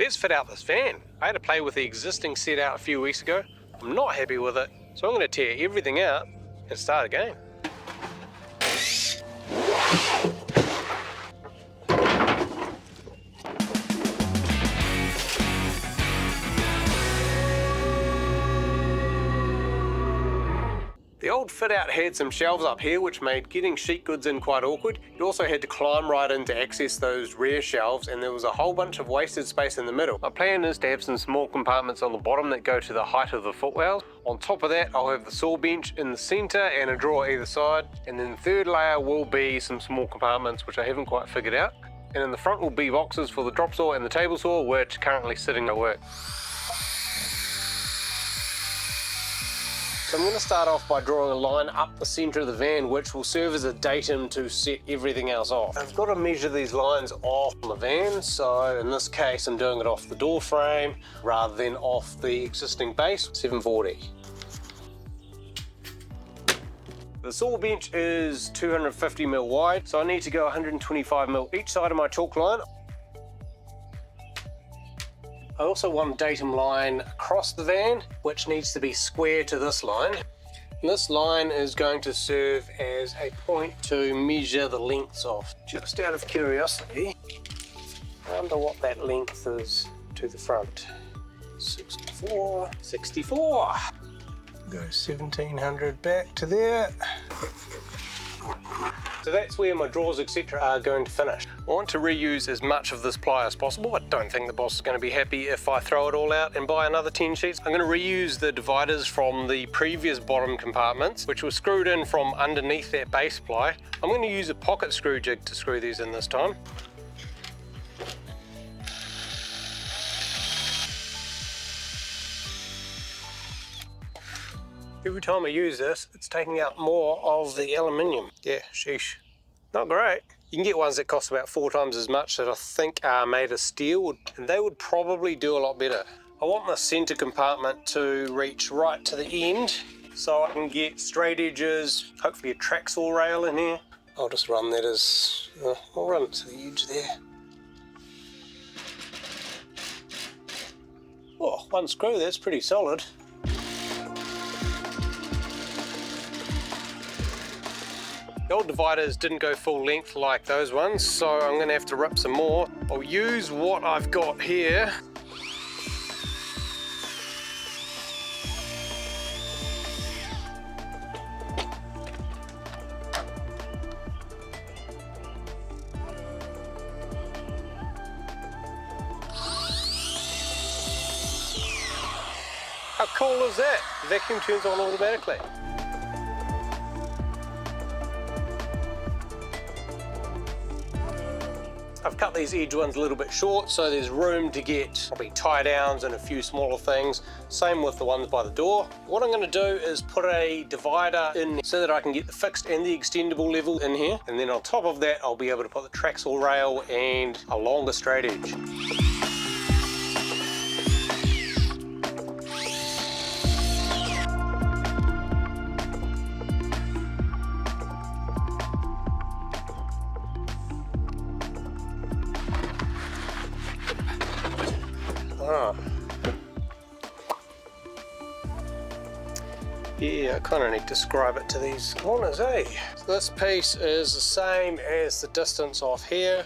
Let's fit out this van. I had to play with the existing set out a few weeks ago. I'm not happy with it, so I'm going to tear everything out and start again. The old fit out had some shelves up here which made getting sheet goods in quite awkward. You also had to climb right in to access those rear shelves, and there was a whole bunch of wasted space in the middle. My plan is to have some small compartments on the bottom that go to the height of the footwells. On top of that I'll have the saw bench in the centre and a drawer either side, and then the third layer will be some small compartments which I haven't quite figured out. And in the front will be boxes for the drop saw and the table saw, which are currently sitting at work. So I'm going to start off by drawing a line up the centre of the van which will serve as a datum to set everything else off. I've got to measure these lines off the van, so in this case I'm doing it off the door frame rather than off the existing base, 740. The saw bench is 250mm wide, so I need to go 125mm each side of my chalk line. I also want a datum line across the van, which needs to be square to this line. And this line is going to serve as a point to measure the lengths of. Just out of curiosity, I wonder what that length is to the front. 64, 64. Go 1700 back to there. So that's where my drawers etc are going to finish. I want to reuse as much of this ply as possible. I don't think the boss is going to be happy if I throw it all out and buy another 10 sheets. I'm going to reuse the dividers from the previous bottom compartments, which were screwed in from underneath that base ply. I'm going to use a pocket screw jig to screw these in this time. Every time I use this, it's taking out more of the aluminium. Yeah, sheesh. Not great. You can get ones that cost about 4 times as much that I think are made of steel, and they would probably do a lot better. I want the centre compartment to reach right to the end, so I can get straight edges, hopefully a track saw rail in here. I'll just run that as, I'll run it to the edge there. Oh, one screw, that's pretty solid. The old dividers didn't go full length like those ones, so I'm going to have to rip some more. I'll use what I've got here. How cool is that? The vacuum turns on automatically. I've cut these edge ones a little bit short, so there's room to get probably tie downs and a few smaller things. Same with the ones by the door. What I'm going to do is put a divider in so that I can get the fixed and the extendable level in here. And then on top of that, I'll be able to put the track saw rail and a longer straight edge. Yeah, I kind of need to scribe it to these corners, eh? So this piece is the same as the distance off here.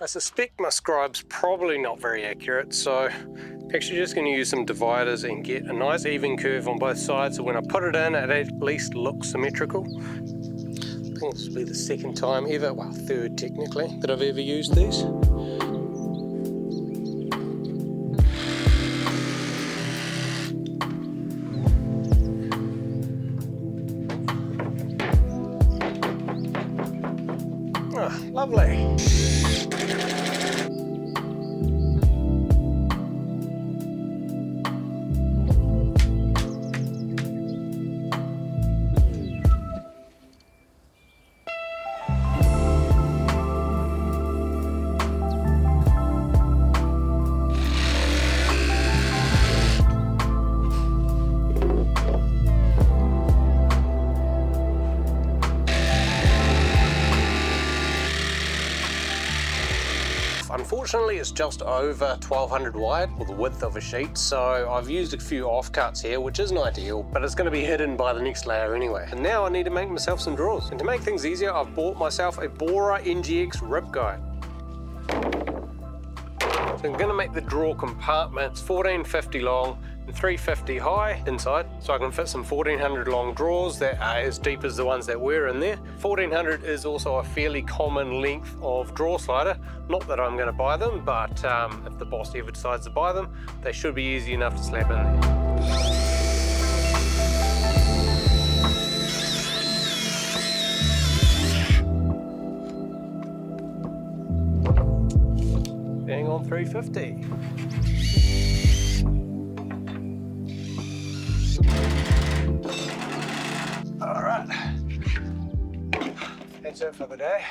I suspect my scribe's probably not very accurate, so I'm actually just going to use some dividers and get a nice even curve on both sides, so when I put it in, it at least looks symmetrical. I think this will be the second time ever, well, third technically, that I've ever used these. Oh, lovely. Unfortunately, it's just over 1200 wide, or the width of a sheet, so I've used a few offcuts here, which isn't ideal, but it's going to be hidden by the next layer anyway. And now I need to make myself some drawers. And to make things easier, I've bought myself a Bora NGX rib guide. So I'm going to make the drawer compartments 1450 long and 350 high inside, so I can fit some 1400 long drawers that are as deep as the ones that were in there. 1400 is also a fairly common length of drawer slider. Not that I'm going to buy them, but if the boss ever decides to buy them, they should be easy enough to slap in there. Bang on 350. Alright, that's it for the day.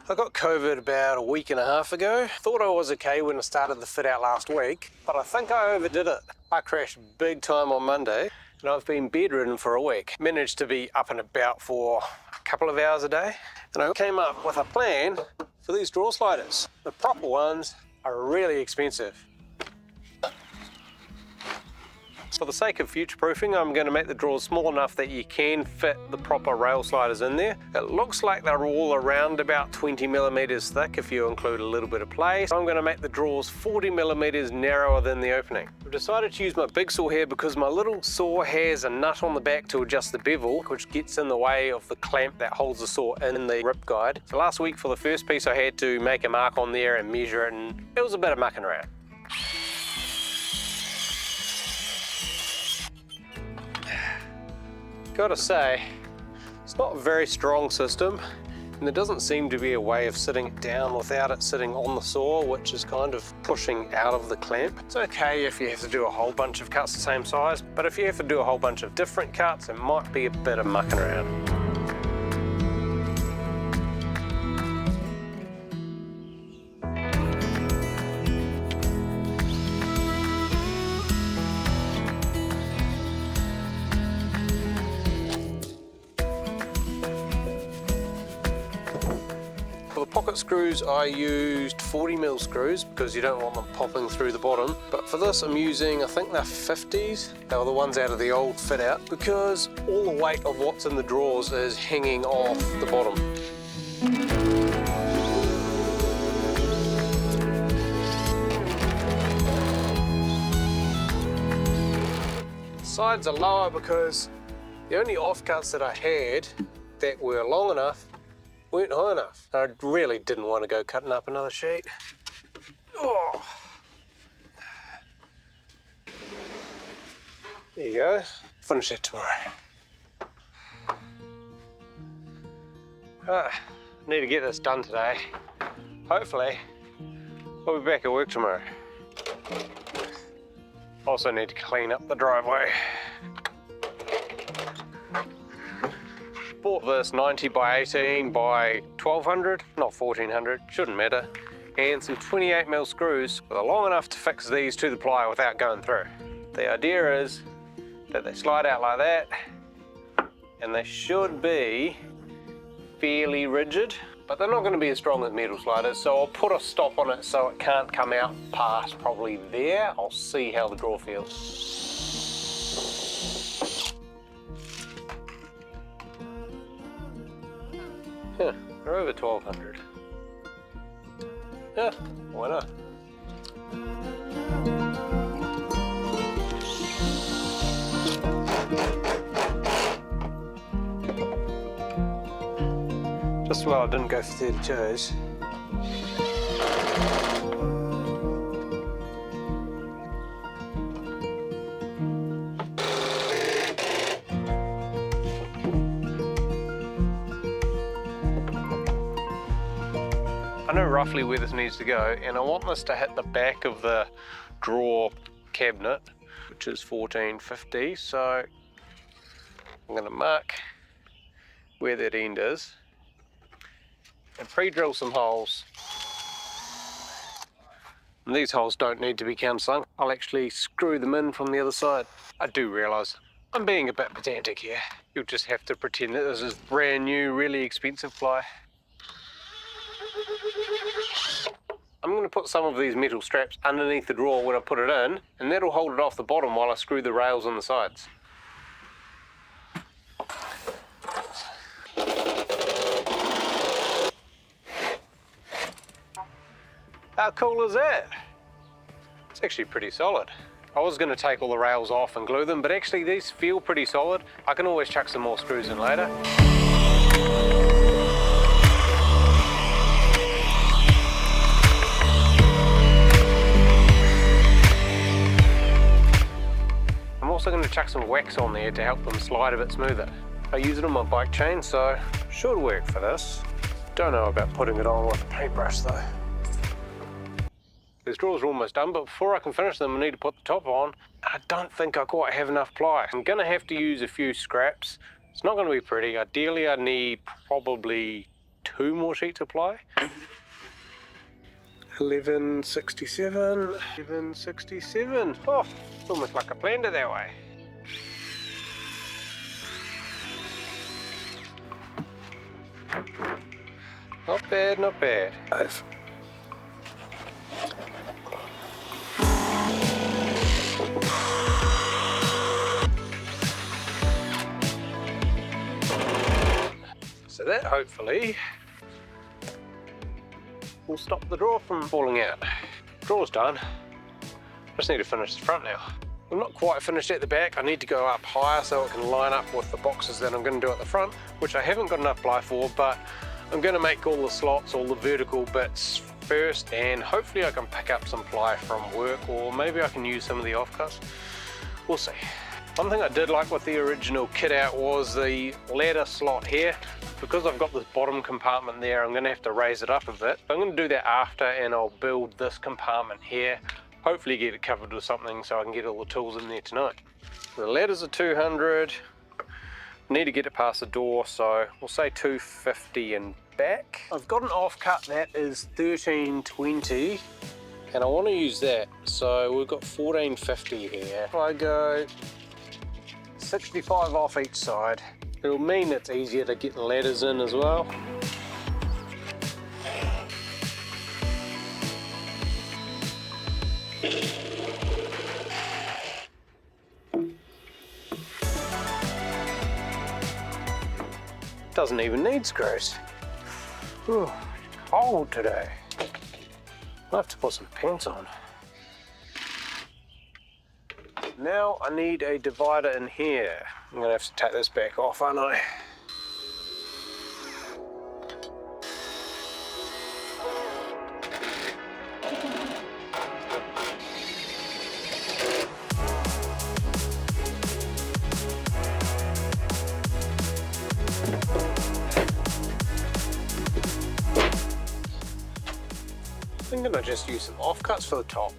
I got COVID about a week and a half ago. Thought I was okay when I started the fit out last week, but I think I overdid it. I crashed big time on Monday, and I've been bedridden for a week. Managed to be up and about for a couple of hours a day, and I came up with a plan for these drawer sliders. The proper ones are really expensive. For the sake of future-proofing, I'm going to make the drawers small enough that you can fit the proper rail sliders in there. It looks like they're all around about 20 millimeters thick if you include a little bit of play. So I'm going to make the drawers 40 millimeters narrower than the opening. I've decided to use my big saw here because my little saw has a nut on the back to adjust the bevel, which gets in the way of the clamp that holds the saw in the rib guide. So last week for the first piece I had to make a mark on there and measure it, and it was a bit of mucking around. Gotta say, it's not a very strong system, and there doesn't seem to be a way of sitting it down without it sitting on the saw, which is kind of pushing out of the clamp. It's okay if you have to do a whole bunch of cuts the same size, but if you have to do a whole bunch of different cuts, it might be a bit of mucking around. For the pocket screws, I used 40mm screws because you don't want them popping through the bottom. But for this, I'm using, I think they're 50s. They were the ones out of the old fit out, because all the weight of what's in the drawers is hanging off the bottom. Sides are lower because the only offcuts that I had that were long enough weren't high enough. I really didn't want to go cutting up another sheet. Oh. There you go. Finish it tomorrow. Need to get this done today. Hopefully, I'll be back at work tomorrow. Also need to clean up the driveway. Bought this 90 by 18 by 1200, not 1400, shouldn't matter, and some 28mm screws that are long enough to fix these to the ply without going through. The idea is that they slide out like that, and they should be fairly rigid, but they're not going to be as strong as metal sliders, so I'll put a stop on it so it can't come out past probably there. I'll see how the drawer feels. Yeah, they're over 1200. Yeah, why not? Just well I didn't go for 32s. I know roughly where this needs to go, and I want this to hit the back of the drawer cabinet, which is 1450, so I'm going to mark where that end is and pre-drill some holes. And these holes don't need to be countersunk. I'll actually screw them in from the other side. I do realise I'm being a bit pedantic here. You'll just have to pretend that this is brand new, really expensive ply. I'm going to to put some of these metal straps underneath the drawer when I put it in, and that'll hold it off the bottom while I screw the rails on the sides. How cool is that? It's actually pretty solid. I was going to take all the rails off and glue them, but actually these feel pretty solid. I can always chuck some more screws in later. I'm also going to chuck some wax on there to help them slide a bit smoother. I use it on my bike chain, so should work for this. Don't know about putting it on with a paintbrush though. These drawers are almost done, but before I can finish them I need to put the top on. I don't think I quite have enough ply. I'm going to have to use a few scraps. It's not going to be pretty. Ideally I need probably 2 more sheets of ply. 1167, 1167. Oh, it's almost like I planned it that way. Not bad, not bad. So that hopefully will stop the drawer from falling out. Drawer's done. Just need to finish the front now. I'm not quite finished at the back. I need to go up higher so it can line up with the boxes that I'm going to do at the front, which I haven't got enough ply for, but I'm going to make all the slots, all the vertical bits first, and hopefully I can pick up some ply from work, or maybe I can use some of the offcuts. We'll see. One thing I did like with the original kit out was the ladder slot here. Because I've got this bottom compartment there, I'm going to have to raise it up a bit. I'm going to do that after, and I'll build this compartment here. Hopefully get it covered with something so I can get all the tools in there tonight. The ladders are 200. Need to get it past the door, so we'll say 250 and back. I've got an offcut that is 1320, and I want to use that. So we've got 1450 here. If I go 65 off each side, it'll mean it's easier to get the ladders in as well. Doesn't even need screws. Ooh, cold today. I'll have to put some pants on. Now I need a divider in here. I'm gonna have to take this back off, aren't I? I'm gonna just use some offcuts for the top.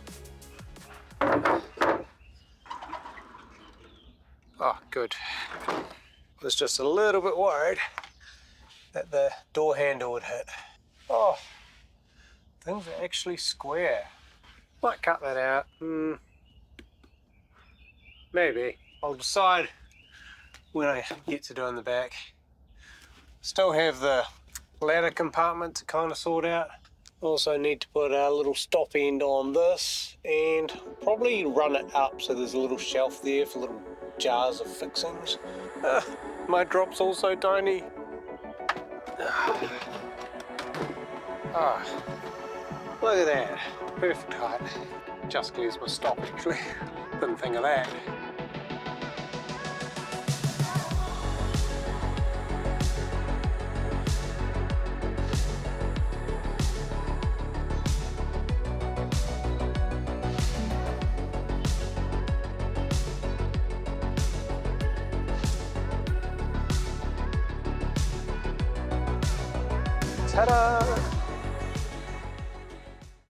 Oh, good. I was just a little bit worried that the door handle would hit. Oh, things are actually square. Might cut that out. Maybe. I'll decide when I get to doing the back. Still have the ladder compartment to kind of sort out. Also need to put a little stop end on this and probably run it up so there's a little shelf there for little jars of fixings. My drop's also tiny. Look at that, perfect height. Just used my stop actually, didn't think of that. Ta-da!